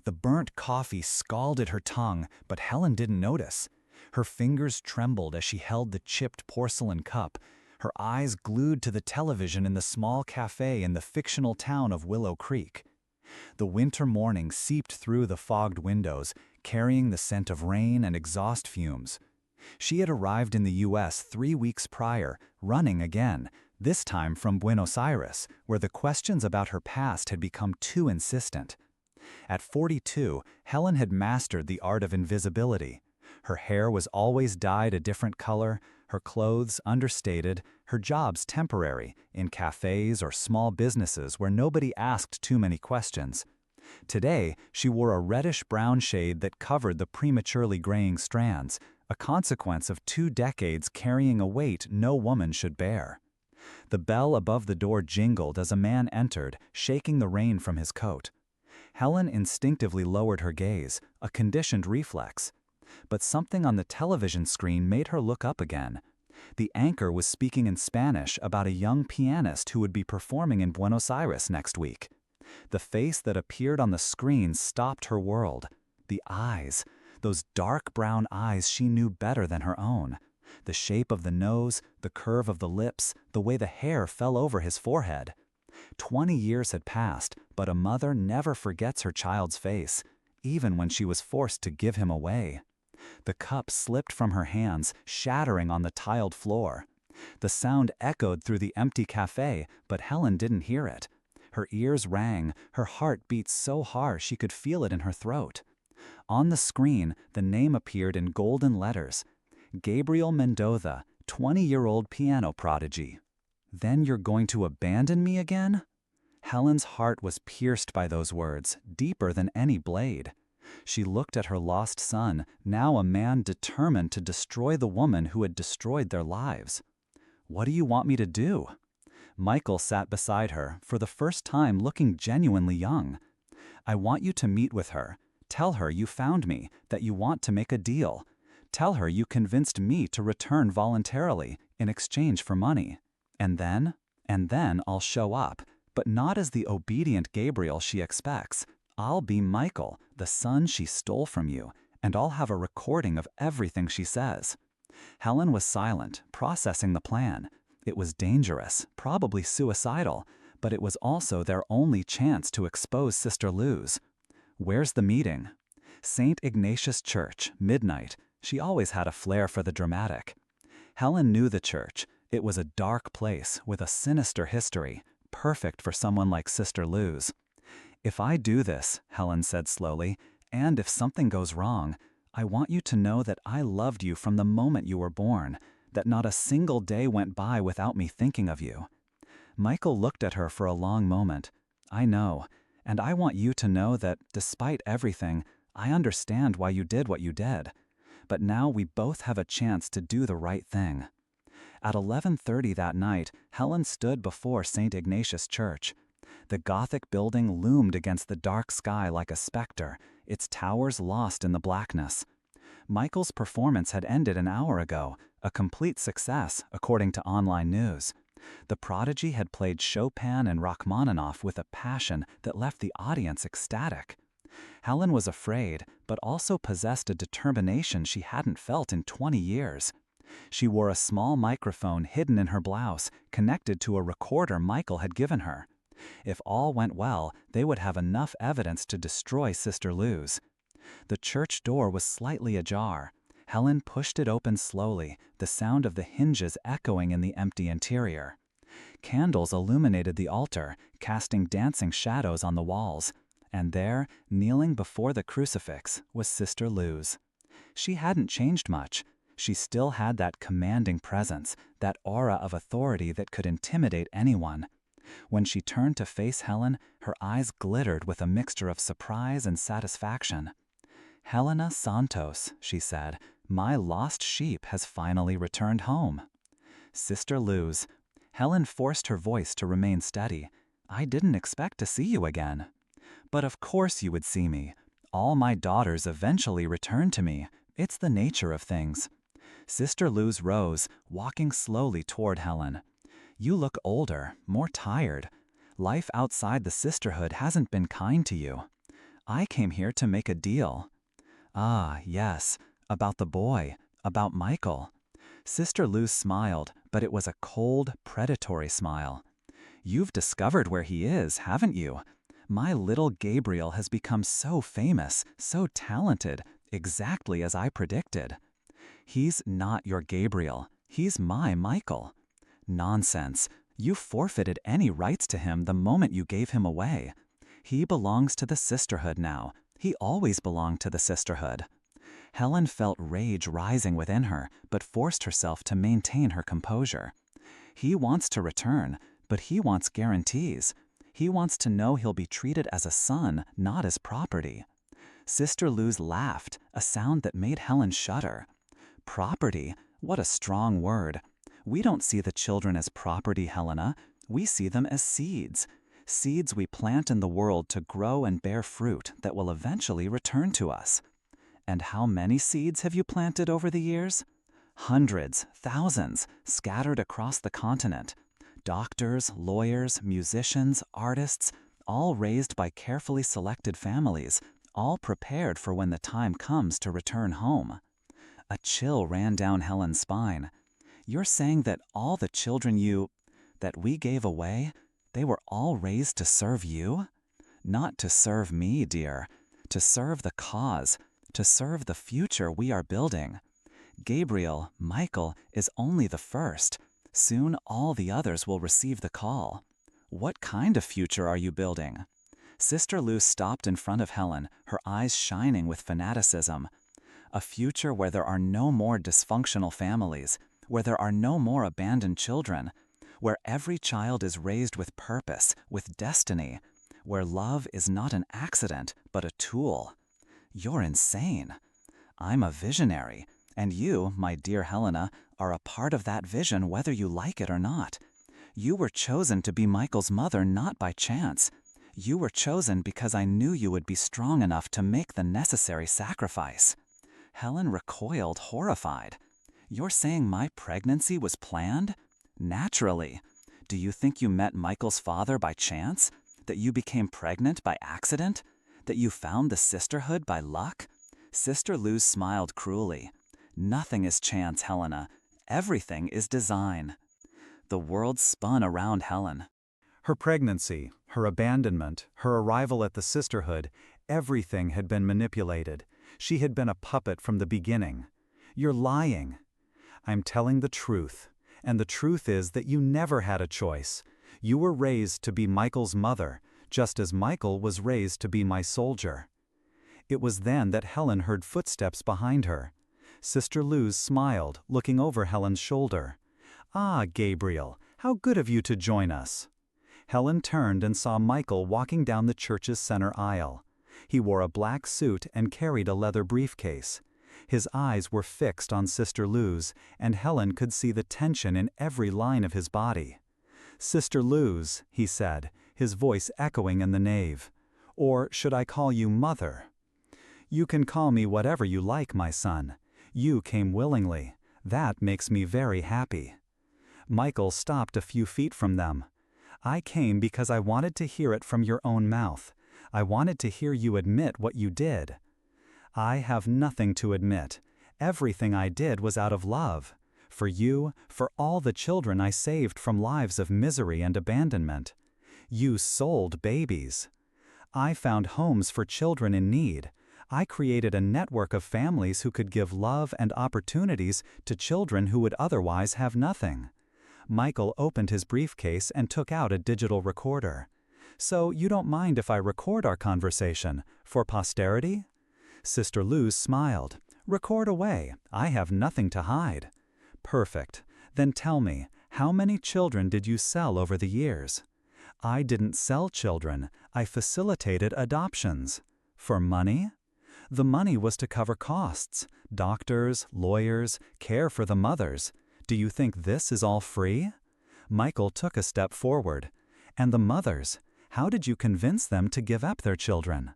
The burnt coffee scalded her tongue, but Helen didn't notice. Her fingers trembled as she held the chipped porcelain cup, her eyes glued to the television in the small cafe in the fictional town of Willow Creek. The winter morning seeped through the fogged windows, carrying the scent of rain and exhaust fumes. She had arrived in the U.S. 3 weeks prior, running again, this time from Buenos Aires, where the questions about her past had become too insistent. At 42, Helen had mastered the art of invisibility. Her hair was always dyed a different color, her clothes understated, her jobs temporary, in cafes or small businesses where nobody asked too many questions. Today, she wore a reddish-brown shade that covered the prematurely graying strands, a consequence of 2 decades carrying a weight no woman should bear. The bell above the door jingled as a man entered, shaking the rain from his coat. Helen instinctively lowered her gaze, a conditioned reflex. But something on the television screen made her look up again. The anchor was speaking in Spanish about a young pianist who would be performing in Buenos Aires next week. The face that appeared on the screen stopped her world. The eyes, those dark brown eyes she knew better than her own. The shape of the nose, the curve of the lips, the way the hair fell over his forehead. 20 years had passed, but a mother never forgets her child's face, even when she was forced to give him away. The cup slipped from her hands, shattering on the tiled floor. The sound echoed through the empty cafe, but Helen didn't hear it. Her ears rang, her heart beat so hard she could feel it in her throat. On the screen, the name appeared in golden letters. Gabriel Mendoza, 20-year-old piano prodigy. Then you're going to abandon me again? Helen's heart was pierced by those words, deeper than any blade. She looked at her lost son, now a man determined to destroy the woman who had destroyed their lives. What do you want me to do? Michael sat beside her, for the first time looking genuinely young. I want you to meet with her. Tell her you found me, that you want to make a deal. Tell her you convinced me to return voluntarily, in exchange for money. And then I'll show up, but not as the obedient Gabriel she expects. I'll be Michael, the son she stole from you, and I'll have a recording of everything she says. Helen was silent, processing the plan. It was dangerous, probably suicidal, but it was also their only chance to expose Sister Luz. Where's the meeting? St. Ignatius Church, midnight. She always had a flair for the dramatic. Helen knew the church. It was a dark place with a sinister history, perfect for someone like Sister Luz. If I do this, Helen said slowly, and if something goes wrong, I want you to know that I loved you from the moment you were born, that not a single day went by without me thinking of you. Michael looked at her for a long moment. I know, and I want you to know that, despite everything, I understand why you did what you did. But now we both have a chance to do the right thing. At 11:30 that night, Helen stood before St. Ignatius Church. The Gothic building loomed against the dark sky like a specter, its towers lost in the blackness. Michael's performance had ended an hour ago, a complete success, according to online news. The prodigy had played Chopin and Rachmaninoff with a passion that left the audience ecstatic. Helen was afraid, but also possessed a determination she hadn't felt in 20 years. She wore a small microphone hidden in her blouse, connected to a recorder Michael had given her. If all went well, they would have enough evidence to destroy Sister Luz. The church door was slightly ajar. Helen pushed it open slowly, the sound of the hinges echoing in the empty interior. Candles illuminated the altar, casting dancing shadows on the walls. And there, kneeling before the crucifix, was Sister Luz. She hadn't changed much. She still had that commanding presence, that aura of authority that could intimidate anyone. When she turned to face Helen, her eyes glittered with a mixture of surprise and satisfaction. "Helena Santos," she said, "my lost sheep has finally returned home." "Sister Luz." Helen forced her voice to remain steady. "I didn't expect to see you again." "But of course you would see me. All my daughters eventually return to me. It's the nature of things." Sister Luz rose, walking slowly toward Helen. "You look older, more tired. Life outside the sisterhood hasn't been kind to you." I came here to make a deal. Ah, yes, about the boy, about Michael. Sister Luz smiled, but it was a cold, predatory smile. You've discovered where he is, haven't you? My little Gabriel has become so famous, so talented, exactly as I predicted. He's not your Gabriel. He's my Michael. Nonsense. You forfeited any rights to him the moment you gave him away. He belongs to the sisterhood now. He always belonged to the sisterhood. Helen felt rage rising within her, but forced herself to maintain her composure. He wants to return, but he wants guarantees. He wants to know he'll be treated as a son, not as property. Sister Luz laughed, a sound that made Helen shudder. Property? What a strong word. We don't see the children as property, Helena. We see them as seeds. Seeds we plant in the world to grow and bear fruit that will eventually return to us. And how many seeds have you planted over the years? Hundreds, thousands, scattered across the continent. Doctors, lawyers, musicians, artists, all raised by carefully selected families, all prepared for when the time comes to return home. A chill ran down Helen's spine. You're saying that all the children that we gave away, they were all raised to serve you? Not to serve me, dear. To serve the cause, to serve the future we are building. Gabriel, Michael, is only the first. Soon all the others will receive the call. What kind of future are you building? Sister Luz stopped in front of Helen, her eyes shining with fanaticism. A future where there are no more dysfunctional families, where there are no more abandoned children, where every child is raised with purpose, with destiny, where love is not an accident, but a tool. You're insane. I'm a visionary, and you, my dear Helena, are a part of that vision whether you like it or not. You were chosen to be Michael's mother not by chance. You were chosen because I knew you would be strong enough to make the necessary sacrifice. Helen recoiled, horrified. You're saying my pregnancy was planned? Naturally. Do you think you met Michael's father by chance? That you became pregnant by accident? That you found the sisterhood by luck? Sister Luz smiled cruelly. Nothing is chance, Helena. Everything is design. The world spun around Helen. Her pregnancy, her abandonment, her arrival at the sisterhood, everything had been manipulated. She had been a puppet from the beginning. You're lying. I'm telling the truth, and the truth is that you never had a choice. You were raised to be Michael's mother, just as Michael was raised to be my soldier. It was then that Helen heard footsteps behind her. Sister Luz smiled, looking over Helen's shoulder. Ah, Gabriel, how good of you to join us. Helen turned and saw Michael walking down the church's center aisle. He wore a black suit and carried a leather briefcase. His eyes were fixed on Sister Luz, and Helen could see the tension in every line of his body. Sister Luz, he said, his voice echoing in the nave. Or should I call you Mother? You can call me whatever you like, my son. You came willingly. That makes me very happy. Michael stopped a few feet from them. I came because I wanted to hear it from your own mouth. I wanted to hear you admit what you did. I have nothing to admit. Everything I did was out of love. For you, for all the children I saved from lives of misery and abandonment. You sold babies. I found homes for children in need. I created a network of families who could give love and opportunities to children who would otherwise have nothing. Michael opened his briefcase and took out a digital recorder. So you don't mind if I record our conversation, for posterity? Sister Luz smiled. Record away. I have nothing to hide. Perfect. Then tell me, how many children did you sell over the years? I didn't sell children. I facilitated adoptions. For money? The money was to cover costs. Doctors, lawyers, care for the mothers. Do you think this is all free? Michael took a step forward. And the mothers? How did you convince them to give up their children?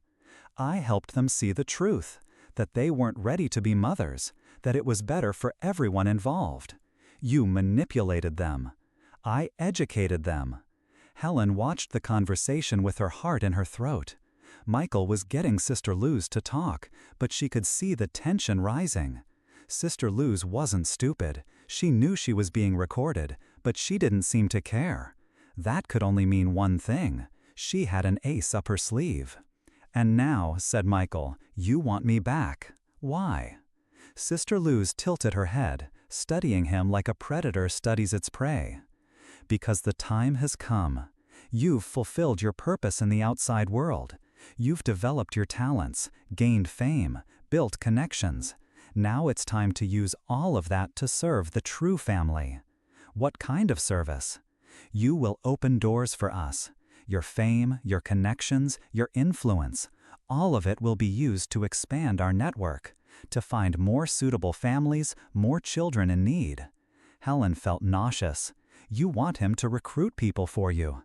I helped them see the truth, that they weren't ready to be mothers, that it was better for everyone involved. You manipulated them. I educated them. Helen watched the conversation with her heart in her throat. Michael was getting Sister Luz to talk, but she could see the tension rising. Sister Luz wasn't stupid. She knew she was being recorded, but she didn't seem to care. That could only mean one thing. She had an ace up her sleeve. "And now," said Michael, "you want me back. Why?" Sister Luz tilted her head, studying him like a predator studies its prey. "Because the time has come. You've fulfilled your purpose in the outside world. You've developed your talents, gained fame, built connections. Now it's time to use all of that to serve the true family." "What kind of service?" "You will open doors for us. Your fame, your connections, your influence, all of it will be used to expand our network, to find more suitable families, more children in need." Helen felt nauseous. "You want him to recruit people for you."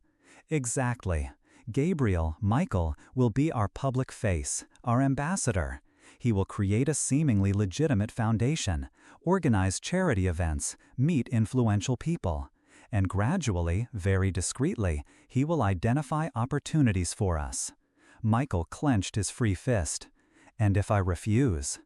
"Exactly. Gabriel, Michael, will be our public face, our ambassador. He will create a seemingly legitimate foundation, organize charity events, meet influential people. And gradually, very discreetly, he will identify opportunities for us." Michael clenched his free fist. "And if I refuse?"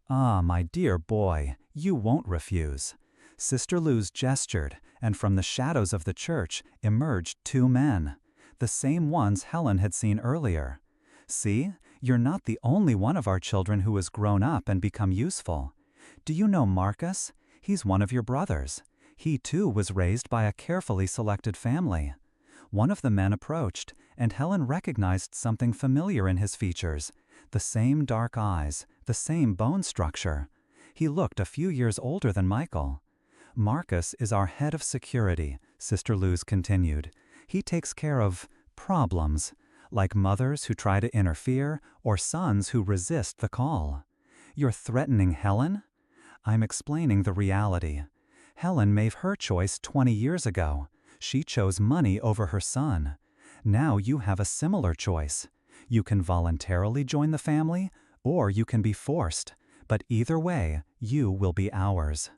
"Ah, my dear boy, you won't refuse." Sister Luz gestured, and from the shadows of the church emerged two men. The same ones Helen had seen earlier. "See, you're not the only one of our children who has grown up and become useful. Do you know Marcus? He's one of your brothers. He too was raised by a carefully selected family." One of the men approached, and Helen recognized something familiar in his features. The same dark eyes, the same bone structure. He looked a few years older than Michael. "Marcus is our head of security," Sister Luz continued. "He takes care of problems, like mothers who try to interfere or sons who resist the call." "You're threatening Helen?" "I'm explaining the reality. Helen made her choice 20 years ago. She chose money over her son. Now you have a similar choice. You can voluntarily join the family, or you can be forced. But either way, you will be ours."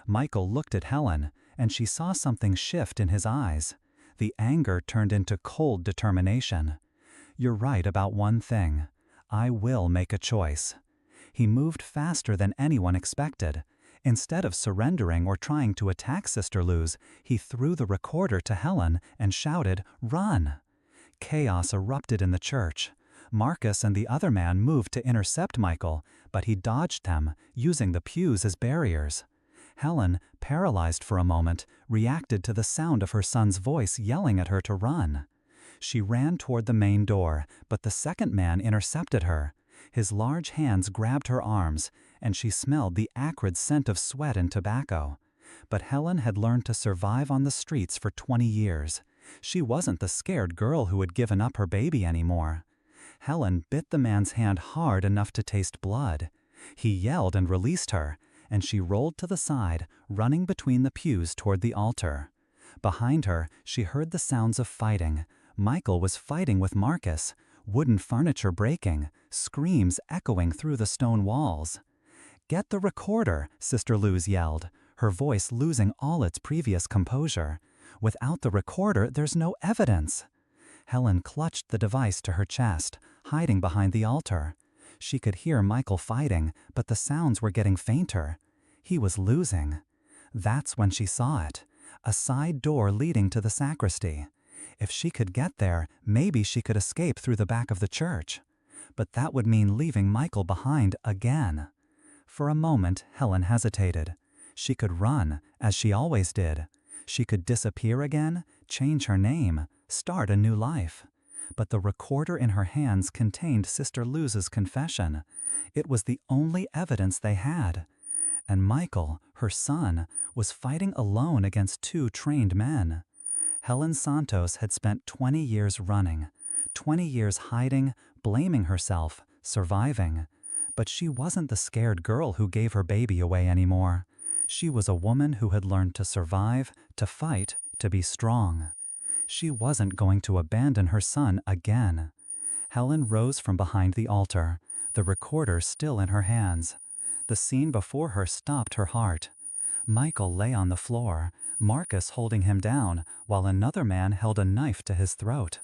Michael looked at Helen, and she saw something shift in his eyes. The anger turned into cold determination. "You're right about one thing. I will make a choice." He moved faster than anyone expected. Instead of surrendering or trying to attack Sister Luz, he threw the recorder to Helen and shouted, "Run!" Chaos erupted in the church. Marcus and the other man moved to intercept Michael, but he dodged them, using the pews as barriers. Helen, paralyzed for a moment, reacted to the sound of her son's voice yelling at her to run. She ran toward the main door, but the second man intercepted her. His large hands grabbed her arms, and she smelled the acrid scent of sweat and tobacco. But Helen had learned to survive on the streets for 20 years. She wasn't the scared girl who had given up her baby anymore. Helen bit the man's hand hard enough to taste blood. He yelled and released her, and she rolled to the side, running between the pews toward the altar. Behind her, she heard the sounds of fighting. Michael was fighting with Marcus, wooden furniture breaking, screams echoing through the stone walls. "Get the recorder," Sister Luz yelled, her voice losing all its previous composure. "Without the recorder, there's no evidence." Helen clutched the device to her chest, hiding behind the altar. She could hear Michael fighting, but the sounds were getting fainter. He was losing. That's when she saw it. A side door leading to the sacristy. If she could get there, maybe she could escape through the back of the church. But that would mean leaving Michael behind again. For a moment, Helen hesitated. She could run, as she always did. She could disappear again, change her name, start a new life. But the recorder in her hands contained Sister Luz's confession. It was the only evidence they had. And Michael, her son, was fighting alone against two trained men. Helen Santos had spent 20 years running, 20 years hiding, blaming herself, surviving. But she wasn't the scared girl who gave her baby away anymore. She was a woman who had learned to survive, to fight, to be strong. She wasn't going to abandon her son again. Helen rose from behind the altar, the recorder still in her hands. The scene before her stopped her heart. Michael lay on the floor, Marcus holding him down, while another man held a knife to his throat.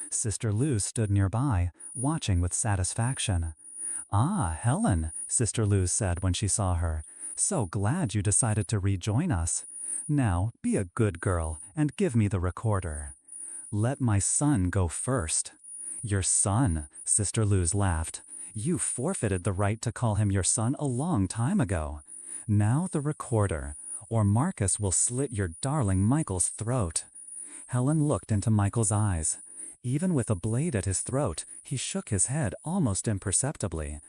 Sister Luz stood nearby, watching with satisfaction. "Ah, Helen," Sister Luz said when she saw her. "So glad you decided to rejoin us. Now, be a good girl and give me the recorder." "Let my son go first." "Your son?" Sister Luz laughed. "You forfeited the right to call him your son a long time ago. Now the recorder, or Marcus will slit your darling Michael's throat." Helen looked into Michael's eyes. Even with a blade at his throat, he shook his head almost imperceptibly.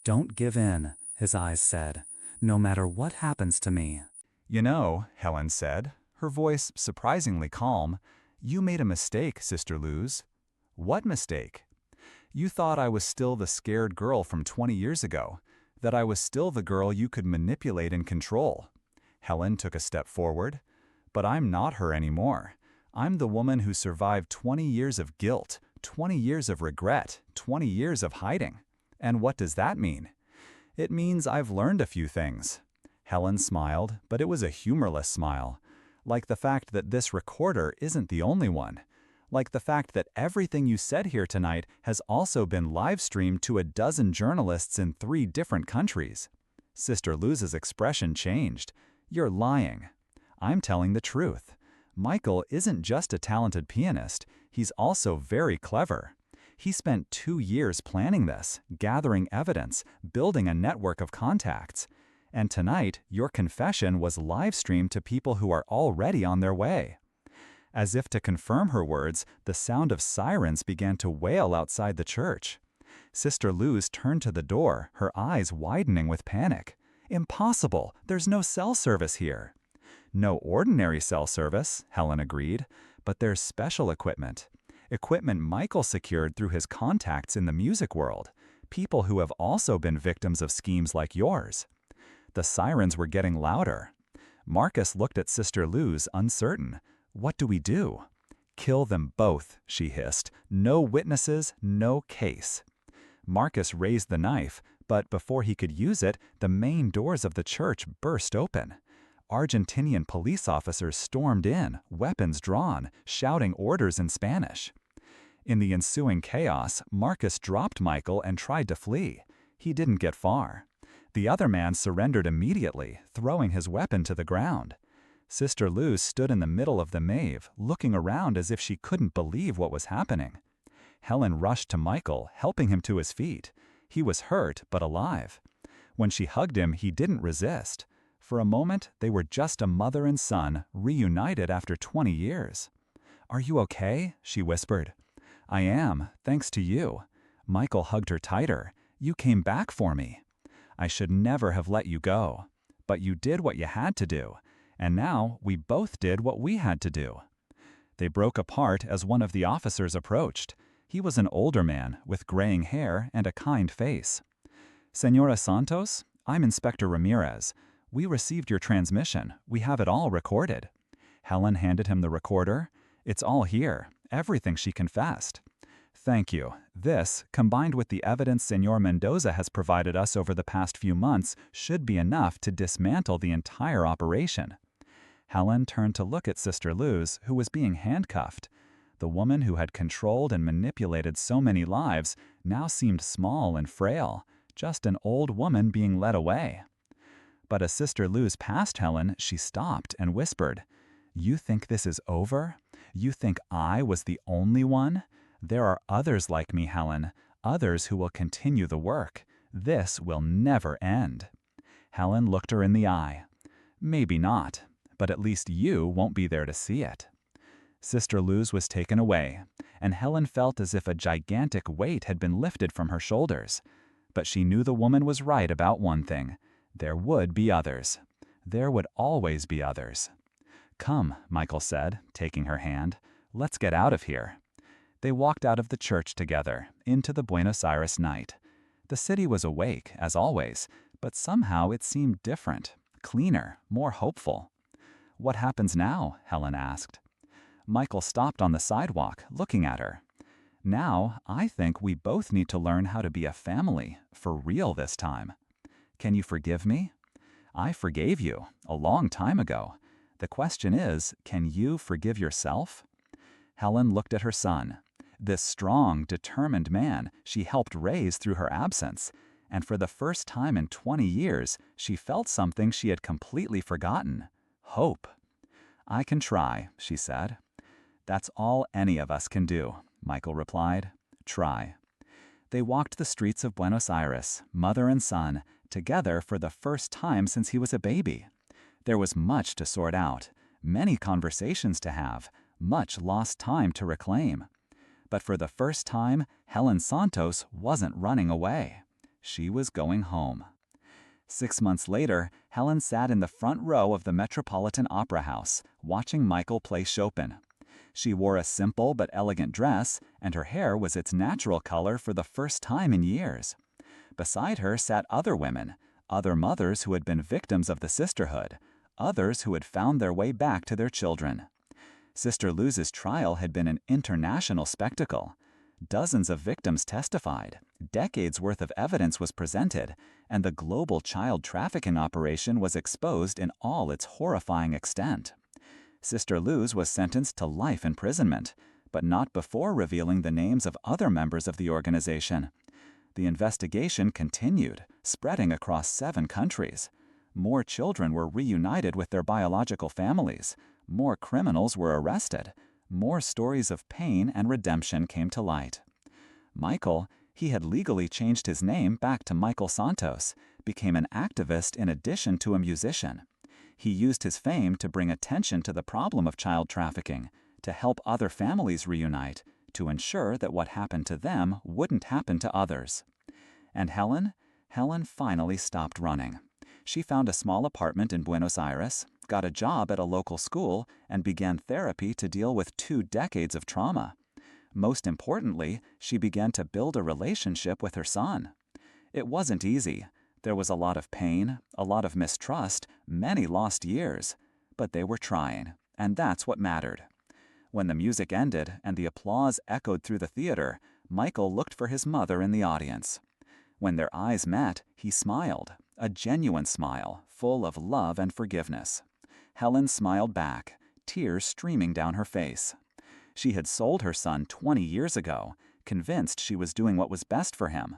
"Don't give in," his eyes said. "No matter what happens to me." "You know," Helen said, her voice surprisingly calm, "you made a mistake, Sister Luz." "What mistake?" "You thought I was still the scared girl from 20 years ago, that I was still the girl you could manipulate and control." Helen took a step forward. "But I'm not her anymore. I'm the woman who survived 20 years of guilt, 20 years of regret, 20 years of hiding. And what does that mean? It means I've learned a few things." Helen smiled, but it was a humorless smile. Like the fact that this recorder isn't the only one. Like the fact that everything you said here tonight has also been live-streamed to a dozen journalists in 3 different countries. Sister Luz's expression changed. "You're lying." "I'm telling the truth. Michael isn't just a talented pianist, he's also very clever. He spent 2 years planning this, gathering evidence, building a network of contacts. And tonight, your confession was live-streamed to people who are already on their way." As if to confirm her words, the sound of sirens began to wail outside the church. Sister Luz turned to the door, her eyes widening with panic. "Impossible! There's no cell service here." "No ordinary cell service," Helen agreed, "but there's special equipment. Equipment Michael secured through his contacts in the music world. People who have also been victims of schemes like yours." The sirens were getting louder. Marcus looked at Sister Luz, uncertain. "What do we do?" "Kill them both," she hissed. "No witnesses, no case." Marcus raised the knife, but before he could use it, the main doors of the church burst open. Argentinian police officers stormed in, weapons drawn, shouting orders in Spanish. In the ensuing chaos, Marcus dropped Michael and tried to flee. He didn't get far. The other man surrendered immediately, throwing his weapon to the ground. Sister Luz stood in the middle of the nave, looking around as if she couldn't believe what was happening. Helen rushed to Michael, helping him to his feet. He was hurt, but alive. When she hugged him, he didn't resist. For a moment, they were just a mother and son, reunited after 20 years. "Are you okay?" she whispered. "I am, thanks to you." Michael hugged her tighter. "You came back for me." "I should never have let you go. But you did what you had to do. And now we both did what we had to do." They broke apart as one of the officers approached. He was an older man, with graying hair and a kind face. "Señora Santos, I'm Inspector Ramirez. We received your transmission. We have it all recorded." Helen handed him the recorder. "It's all here, everything she confessed." "Thank you. This, combined with the evidence Señor Mendoza has provided us over the past few months, should be enough to dismantle the entire operation." Helen turned to look at Sister Luz, who was being handcuffed. The woman who had controlled and manipulated so many lives now seemed small and frail, just an old woman being led away. But as Sister Luz passed Helen, she stopped and whispered, "You think this is over? You think I was the only one? There are others like me, Helen, others who will continue the work. This will never end." Helen looked her in the eye. "Maybe not, but at least you won't be there to see it." Sister Luz was taken away, and Helen felt as if a gigantic weight had been lifted from her shoulders. But she knew the woman was right about one thing. There would be others. There would always be others. "Come," Michael said, taking her hand. "Let's get out of here." They walked out of the church together, into the Buenos Aires night. The city was awake, as always, but somehow it seemed different, cleaner, more hopeful. "What happens now?" Helen asked. Michael stopped on the sidewalk, looking at her. "Now, I think we both need to learn how to be a family, for real this time. Can you forgive me? I forgave you, a long time ago. The question is, can you forgive yourself?" Helen looked at her son. this strong, determined man she helped raise through her absence, and for the first time in 20 years, she felt something she had completely forgotten: hope. "I can try," she said. "That's all any of us can do," Michael replied. "Try." They walked the streets of Buenos Aires, mother and son, together for the first time since he was a baby. There was much to sort out, many conversations to have, much lost time to reclaim. But for the first time, Helen Santos wasn't running away. She was going home. 6 months later, Helen sat in the front row of the Metropolitan Opera House, watching Michael play Chopin. She wore a simple but elegant dress, and her hair was its natural color for the first time in years. Beside her sat other women, other mothers who had been victims of the sisterhood, others who had found their way back to their children. Sister Luz's trial had been an international spectacle. Dozens of victims testified, decades' worth of evidence was presented, and the global child trafficking operation was exposed in all its horrifying extent. Sister Luz was sentenced to life imprisonment, but not before revealing the names of other members of the organization. The investigation continued, spreading across 7 countries. More children were reunited with their biological families. More criminals were arrested. More stories of pain and redemption came to light. Michael, he had legally changed his name back to Michael Santos, became an activist in addition to a musician. He used his fame to bring attention to the problem of child trafficking, to help other families reunite, to ensure that what happened to them wouldn't happen to others. And Helen? Helen finally stopped running. She found a small apartment in Buenos Aires, got a job at a local school, and began therapy to deal with 2 decades of trauma. Most importantly, she began to build a relationship with her son. It wasn't easy. There was a lot of pain, a lot of mistrust, many lost years. But they were trying, and that's what mattered. When the music ended and the applause echoed through the theater, Michael looked for his mother in the audience. When their eyes met, he smiled, a genuine smile, full of love and forgiveness. Helen smiled back, tears streaming down her face. She had sold her son 20 years ago, convinced she was doing what was best for him.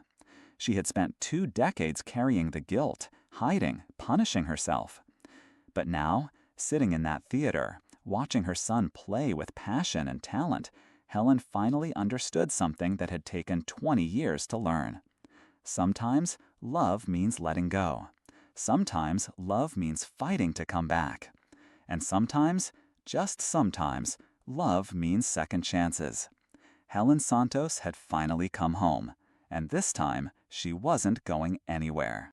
She had spent 2 decades carrying the guilt, hiding, punishing herself. But now, sitting in that theater, watching her son play with passion and talent, Helen finally understood something that had taken 20 years to learn. Sometimes, love means letting go. Sometimes, love means fighting to come back. And sometimes, just sometimes, love means second chances. Helen Santos had finally come home, and this time, she wasn't going anywhere.